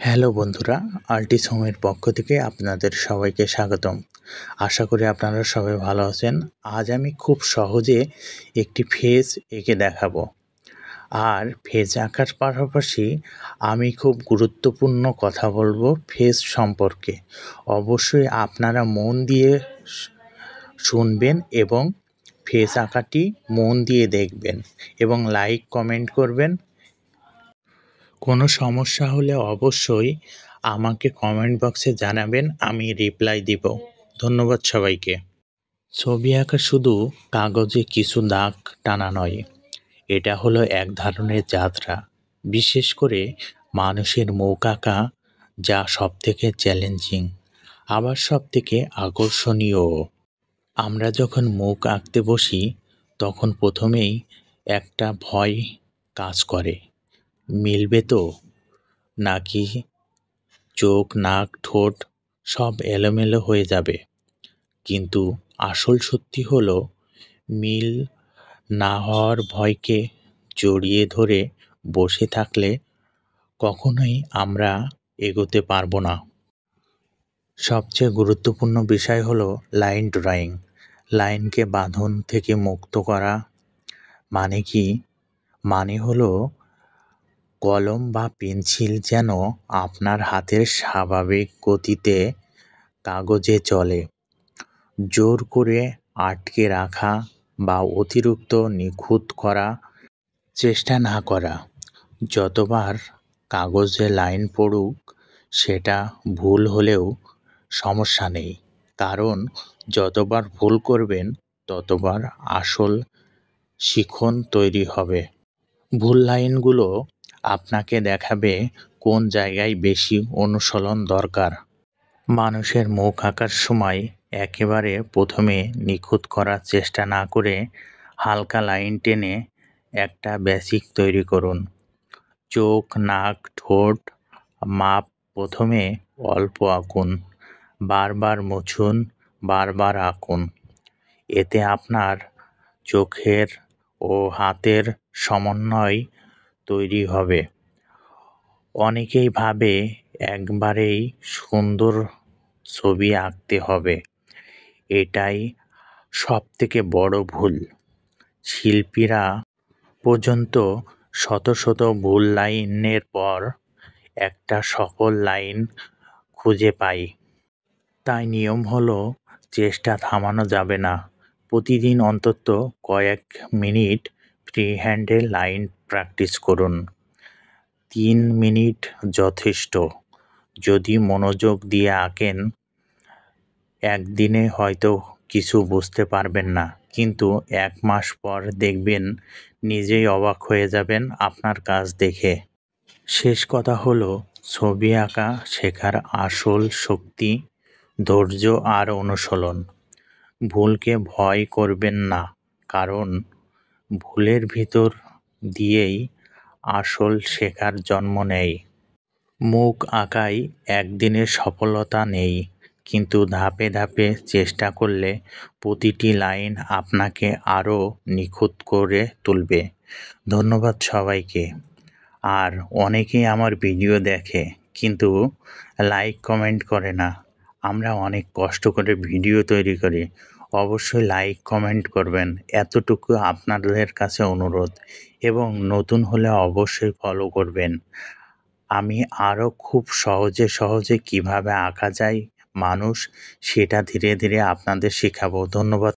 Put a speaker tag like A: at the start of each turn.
A: Hello বন্ধুরা, artist হোমের পক্ষ থেকে আপনাদের সবাইকে স্বাগতম। আশা করি আপনারা সবাই ভালো আছেন। আজ আমি খুব সহজে একটি ফেস এঁকে দেখাবো। আর ফেস আঁকার পাশাপাশি আমি খুব গুরুত্বপূর্ণ কথা বলবো ফেস সম্পর্কে। অবশ্যই আপনারা মন দিয়ে শুনবেন এবং ফেস আঁকাটি মন দিয়ে দেখবেন এবং লাইক কমেন্ট করবেন। কোনো সমস্যা হলে অবশ্যই আমাকে কমেন্ট বক্সে জানাবেন, আমি রিপ্লাই দিব। ধন্যবাদ সবাইকে। ছবি আঁকা শুধু কাগজে কিছু দাগ টানা নয়, এটা হলো এক ধরনের যাত্রা। বিশেষ করে মানুষের মুখ আঁকা, যা সবথেকে চ্যালেঞ্জিং, আবার সবথেকে আকর্ষণীয়। আমরা যখন মুখ আঁকতে বসি তখন প্রথমেই একটা ভয় কাজ করে, মিলবে তো, নাকি চোখ, নাক, ঠোঁট সব এলোমেলো হয়ে যাবে। কিন্তু আসল সত্যি হলো, মিল না হওয়ার ভয়কে জড়িয়ে ধরে বসে থাকলে কখনোই আমরা এগোতে পারবো না। সবচেয়ে গুরুত্বপূর্ণ বিষয় হলো লাইন ড্রয়িং। লাইনকে বাঁধন থেকে মুক্ত করা। মানে কি? মানে হলো কলম বা পেন্সিল যেন আপনার হাতের স্বাভাবিক গতিতে কাগজে চলে। জোর করে আটকে রাখা বা অতিরিক্ত নিখুঁত করা চেষ্টা না করা। যতবার কাগজে লাইন পড়ুক সেটা ভুল হলেও সমস্যা নেই, কারণ যতবার ভুল করবেন ততবার আসল শিখন তৈরি হবে। ভুল লাইনগুলো আপনাকে দেখাবে কোন জায়গায় বেশি অনুশীলন দরকার। মানুষের মুখ আঁকার সময় একেবারে প্রথমে নিখুঁত করার চেষ্টা না করে হালকা লাইন টেনে একটা বেসিক তৈরি করুন। চোখ, নাক, ঠোঁট মাপ প্রথমে অল্প আঁকুন, বারবার মুছুন, বারবার আঁকুন। এতে আপনার চোখের ও হাতের সমন্বয় তৈরি হবে। অনেকেই ভাবে একবারেই সুন্দর ছবি আঁকতে হবে। এটাই সবথেকে বড় ভুল। শিল্পীরা পর্যন্ত শত শত ভুল লাইনের পর একটা সফল লাইন খুঁজে পায়। তাই নিয়ম হলো, চেষ্টা থামানো যাবে না। প্রতিদিন অন্তত কয়েক মিনিট ফ্রি হ্যান্ডে লাইন প্র্যাকটিস করুন। 3 মিনিট যথেষ্ট। যদি মনোযোগ দিয়ে আঁকেন, একদিনে হয়তো কিছু বুঝতে পারবেন না, কিন্তু 1 মাস পর দেখবেন নিজেই অবাক হয়ে যাবেন আপনার কাজ দেখে। শেষ কথা হলো, ছবি আঁকা শেখার আসল শক্তি ধৈর্য আর অনুশীলন। ভুলকে ভয় করবেন না, কারণ ভুলের ভিতর দিয়েই আসল শেখার জন্ম নেয়। মুখ আঁকায় একদিনের সফলতা নেই, কিন্তু ধাপে ধাপে চেষ্টা করলে প্রতিটি লাইন আপনাকে আরও নিখুঁত করে তুলবে। ধন্যবাদ সবাইকে। আর অনেকেই আমার ভিডিও দেখে কিন্তু লাইক কমেন্ট করে না। আমরা অনেক কষ্ট করে ভিডিও তৈরি করি, অবশ্যই লাইক কমেন্ট করবেন, এতটুকু আপনাদের কাছে অনুরোধ। এবং নতুন হলে অবশ্যই ফলো করবেন। আমি আরও খুব সহজে কিভাবে আঁকা যায় মানুষ, সেটা ধীরে ধীরে আপনাদের শেখাবো। ধন্যবাদ